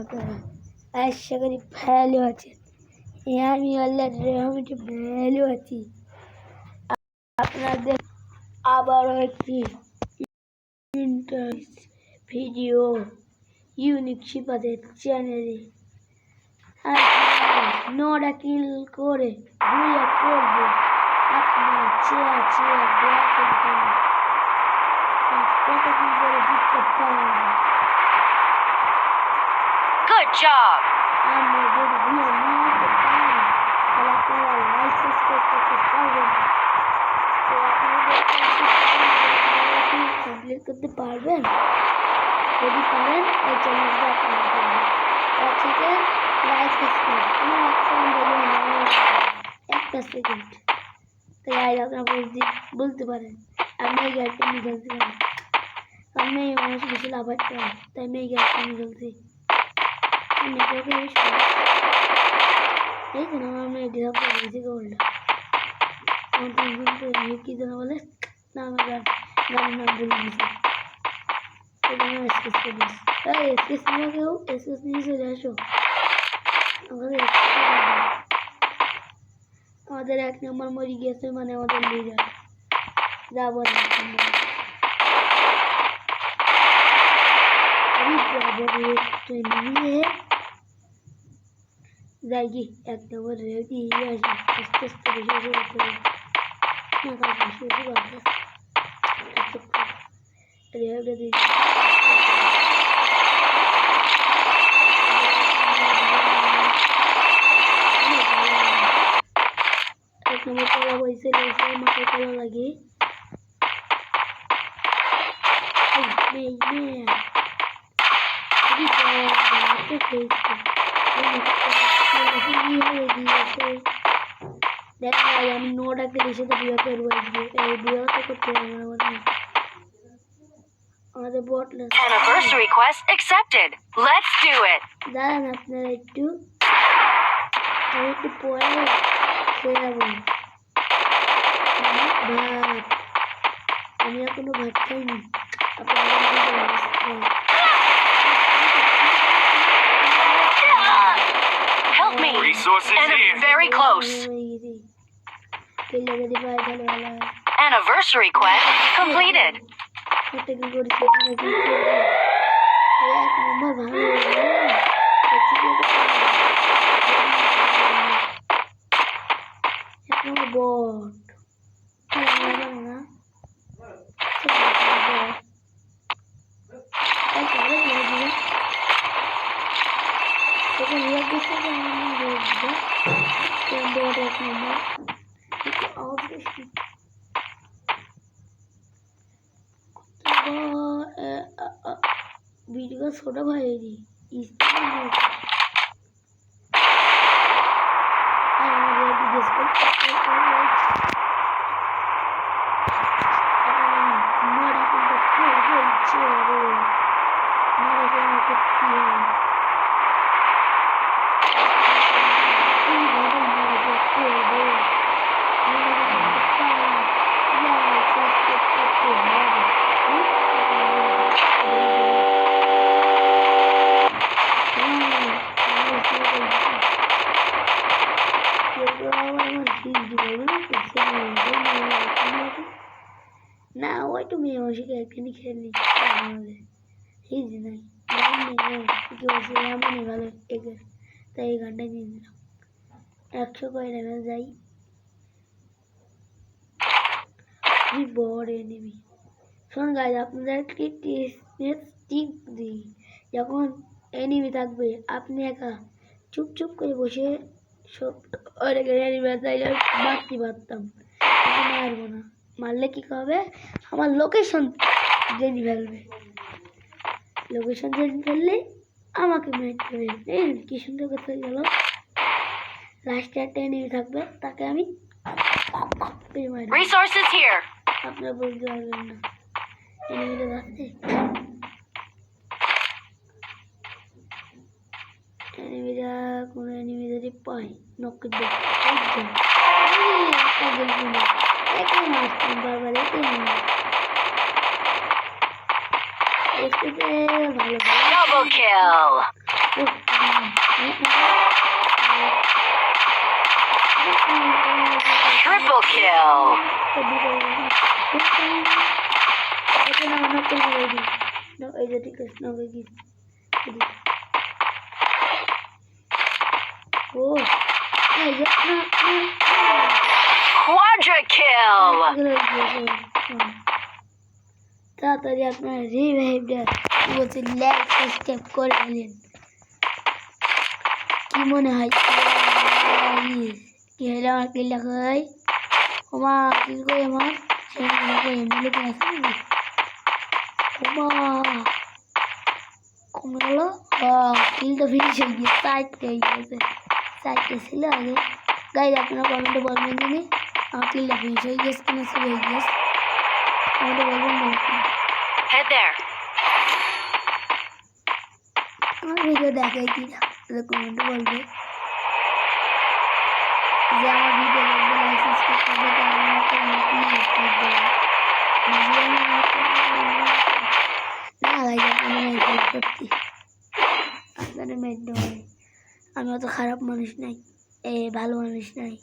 আশা করি ভালো আছেন। আমি আল্লাহর রহমতে ভালো আছি। আপনাদের আবারও একটি ভিডিও ইউনিক শিপাদের চ্যানেলে নোরা কিল করে বুয়া করবো। আপনার চেয়ার দোয়া করবেন, কত কিল করে জিততে পারবেন। Good job! আমরা যদি বুয়া নিয়ে আসতে পারি তাহলে আপনারা লাইক সাবস্ক্রাইব করতে পারবেন। তো আপনাদের কমপ্লিট করতে পারবেন। যদি পারেন এই চ্যানেলটা আপনারা করবেন। তার থেকে লাইক সাবস্ক্রাইব কোনো এক সেকেন্ড একটা সেকেন্ড। তাই আপনারা বলতে পারেন আমি এই গেমটা নিয়ে খেলতে পারি, আমি এই মানুষ বেশি লাভ হতে পারি, তাই আমি এই গেমটা নিয়ে খেলছি। নেটওয়ার্কে এই জন্য আমি ডিজার্ভ করে দিয়েছি গোল্ডটা। কি যেন বলে না, আমার গানের নাম ভুলে দিয়েছি। এই জন্য এক্সপ্রেস করে দিয়েছি। এক্সপ্রেস নিয়ে কেউ এক্সপ্রেস নিয়ে চলে আসো। আমাদের এক নম্বর মরি গিয়েছে, মানে আমাদের লিডার যাবো নিয়ে যাই কি এক নম্বর রেডি আসি আস্তে আস্তে বেশি করতে হবে না, কারণ শুধু রেহাবটা দিই। এক নম্বর কলা বইছে মাথায় কলা লাগে আমি নোটাকে এসে তো বিয়ে করবো, বিয়ে তো করতে হবে আমাদের বটলে। Anniversary request accepted. Let's do it. দাঁড়ান আপনারা একটু, আমি একটু পরে খেয়ে যাবো ভাত। আমি এখনো ভাত খাইনি। Help me. Resources Enemy here. very close. Anniversary quest completed. Video ছোট ভাইয়েরই না, ওই তো মেয়ে মানুষকে একখানি খেললি হিজ নাই কি বলছি এমনই ভালো এগের, তাই এই গানটা নিয়ে দিলাম। 100 করে লেভেল যাই। বড় এনিমি শোন গাইজ, আপনাদের একটি টিপ দিই। যখন এনিমি থাকবে আপনি একা চুপ করে বসে সব এনিমি চাইলে মারতে পারতাম, কিন্তু মারবো না। মারলে কি হবে, আমার লোকেশন জেনে ফেলবে। লোকেশন জেনে ফেললে আমাকে মারতে হবে। কি সুন্দর কথা গেল। লাস্টে একটা এনিমি থাকবে, তাকে আমি Resources here. আপনারা বুঝতে পারবেন না এনিমিটা যাচ্ছে। এনিমিটা কোনো এনিমি যদি পাই নক করে দেব। একে মারতাম বারবার, একে ভালো Double kill. Triple kill. Quadra kill. তাড়াতাড়ি আপনার রিভাইভটা বলছে ল্যাগ সিস্টেম করে ফেলেন। কি মনে হয় কি হলে আমার কিল দেখাই ওমা কিল করে আমার এমনি আছে ওমা কমে গেল কিল তো ফিনিশ হয়ে গিয়ে চারটে হয়ে গিয়েছে চারটে ছিল আগে গাইজ আপনারা কমেন্টে বলবেন জানি আমার কিলটা ফিনিশ হয়ে গেছে কিনা শুরু হয়ে গেছে কমেন্টে বলবেন না Head there. আমার ভিডিও দেখাই কিনা কমেন্টে বলবে যে আমার ভিডিও দেখবে লাইসেন্স করতে হবে তাহলে আমাকে প্লিজ দেখবে না ভাই আপনারা মেয়েদের সত্যি আপনারা মেয়েদের হয় আমি অত খারাপ মানুষ নাই ভালো মানুষ নাই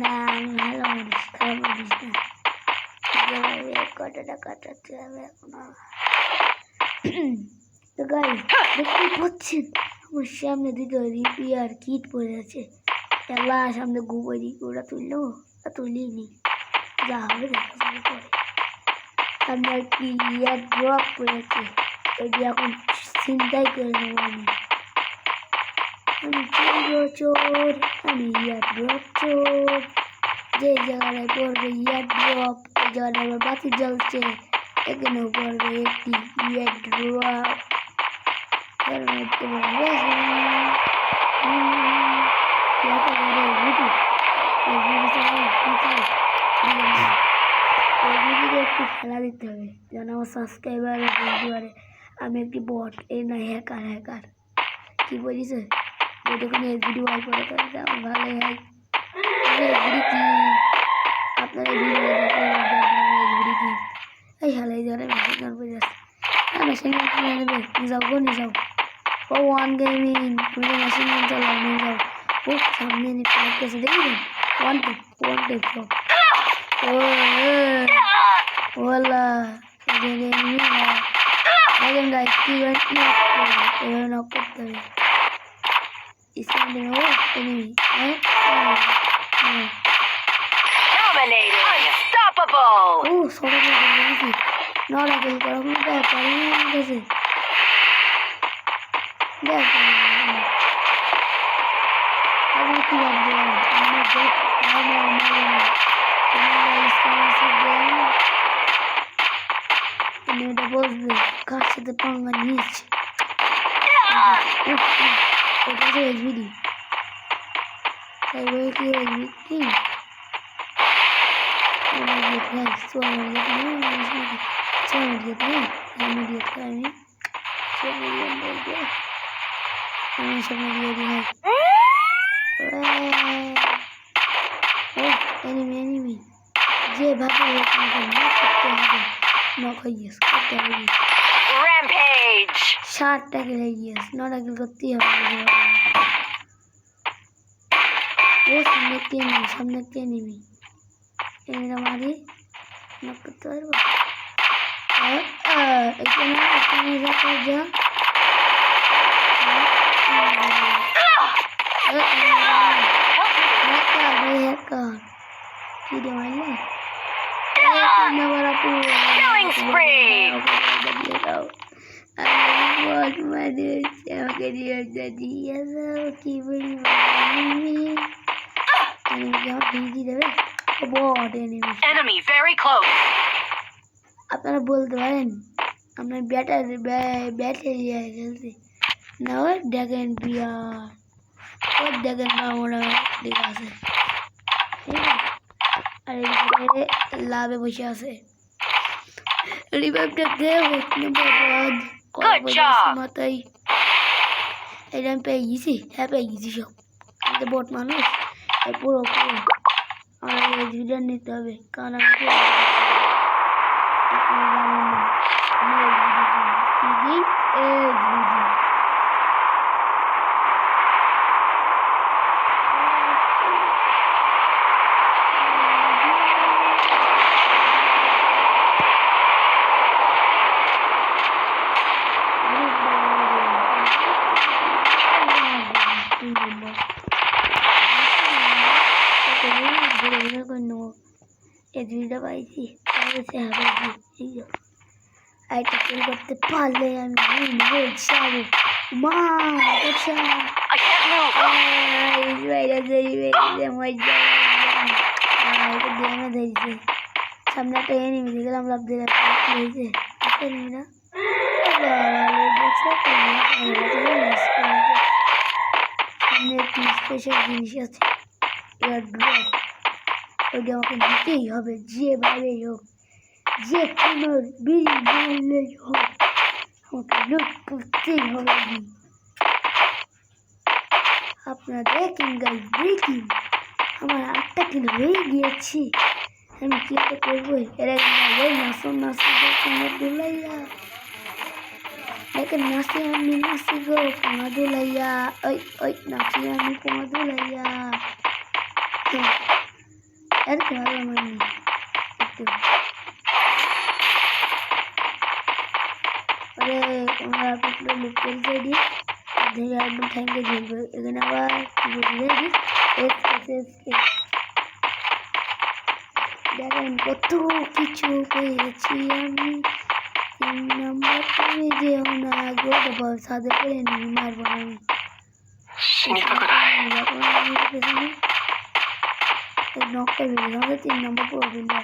না আমি ভালো মানুষ খারাপ মানুষ না কতটা কাটাতে হবে এখন তো গাইস দেখতে পাচ্ছেন আমার সামনে দুটো রিপেয়ার কিট পড়ে আছে এলা সামনে গোবরি ওরা তুললো তুলিনি যা হবে দেখা যাবে পরে সামনে একটি ইয়ার ড্রপ পড়েছে ওইটি এখন চিন্তাই করে নেবো আমি চোর আমি ইয়ার ড্রপ চোর যে জায়গায় পড়বে ইয়ার ড্রপ ওই জায়গায় আবার বাতি জ্বলছে এখানেও পড়বে একটি ইয়ার ড্রপ খেলা দিতে হবে যেন আমার সাবস্ক্রাইবার বুঝতে পারে আমি একটি বট না হ্যাকার কি বলিস যতক্ষণ এসবিডি ওয়াই করে তাহলে আমার ভালোই হয় এসবিডি কি আপনার ভিডিও এসবিডি কি এই হালাই যারা মেশিন গান করে যাচ্ছে মেশিন গান কিনে নেবে নিয়ে যাও ও ওয়ান গেমিং তুমি মেশিন গান চালাও নিয়ে যাও ও সামনে নিয়ে প্যাক কেসে দেখবেন ওয়ান টেপ সব ওলা দেখেন গাইস কি এভাবে নক করতে হবে স্ক্রিনে ও এনিমি Dominating. Unstoppable. ও সরে গেছি নড়া গেল করা কোনো ব্যাপার গেছে দেখ আমি কি ভাবছি আমি এটা বসবে কার সাথে পাঙ্গা নিয়েছি ওটা তো এসবিডি তাই বলে কি এসবিডি enemy যেভাবে নক হয়ে গেছে করতে হবে Rampage. 60 টাকা হয়ে গেছে 9 টাকা করতেই হবে ও সামনে enemy এরা মারি নক করতে পারবো এখানে যাতে যা কি রে মারলে Killing spree. আমাকে দিয়ে যাও কি বলবো দেবে Enemy very close. আপনারা বলতে পারেন আপনার ব্যাটারি খেলছি না ওই দেখেন বিয়ার ওই দেখেন না ওরা দিকে আছে ঠিক আছে আর এইদিকে লাভে বসে আছে রিভাইভটা দেবো Good job. মাথায় এটা আমি পেয়ে গেছি হ্যাঁ পেয়ে গেছি সব আমাদের বট মানুষ পুরো আমার ভিডিও নিতে হবে কারণ আমি দিই এদিকটা পাইছি পাইছে হবে এই যে আইটা কিল করতে পারলে আমি বলছি মা আচ্ছা I can't move. বাইরে যাইবে মজা এটা গেমে ধরেছে সামনে একটা এনিমি দেখলাম লাভ দিয়ে হয়েছে এনিমিটা সামনে একটি স্পেশাল জিনিস আছে এয়ারড্রপ ওইটা আমাকে দিতেই হবে যেভাবেই হোক যে কোনো বিনিময়েই হোক আমাকে লুট করতেই হবে আপনারা দেখেন গাইস দেখেন আমার 8টা কিলো হয়ে গিয়েছি আমি কি একটা করবো এরা নাচন দুলাইয়া দেখেন নাচি আমি নাচি গো পোঙা দুলাইয়া ওই ওই নাচি আমি পোঙা দুলাইয়া আর কি ভালো মানে একটু আরে তোমরা পুরো লুক করে দিয়ে ধীরে একদম ঠ্যাঙ্কে ঝুলবে এখানে আবার কি বলবে দেখেন কত কিছু পেয়েছি আমি 3 নম্বর তুমি যেও না গো বাবা সাদে করে নিয়ে মারবো আমি নকটা বিল্ডিং আমাদের 3 নম্বর পুরো বিল্ডিং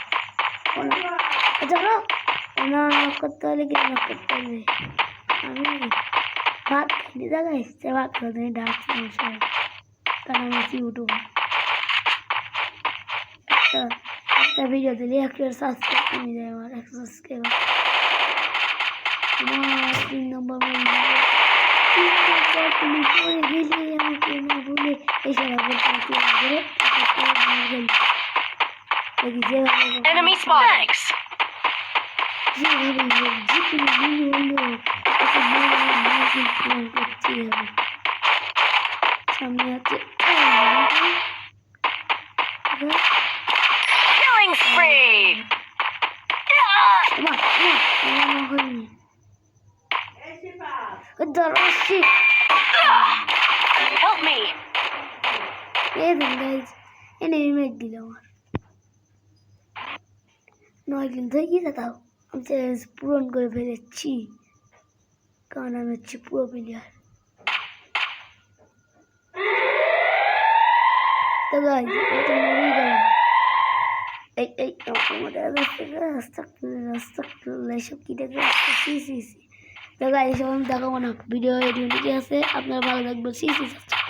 আচ্ছা না নক করতে হলে কি নক করতে হবে আমি ভাত খাইনি জায়গায় সে ভাত খাওয়া ডাক সমস্যা কারণ আমি আছি ইউটিউবে একটা ভিডিও দিলে 100 সাবস্ক্রাইব কমে যায় আমার 100 সাবস্ক্রাইবার 3 নম্বর তুমি পরে গেলে আমাকে না বলে এছাড়া বলতে Enemy spotted. যেভাবে হোক যে কোনো দিন হলেও করতে হবে সামনে আছে Killing spree. Help me. enemy make দিল আমার 9 কিল ধরে গিয়ে দাও আমি চ্যালেঞ্জ পূরণ করে ফেলেছি কারণ আমি হচ্ছে পুরো প্লেয়ার তো গাইজ এটা মরেই গেলাম এই আমাদের রাস্তা এসব কি দেখবে সি তো গাইজ সব আমি দেখাবো না ভিডিও এডিও আছে আপনারা ভালো থাকবেন সি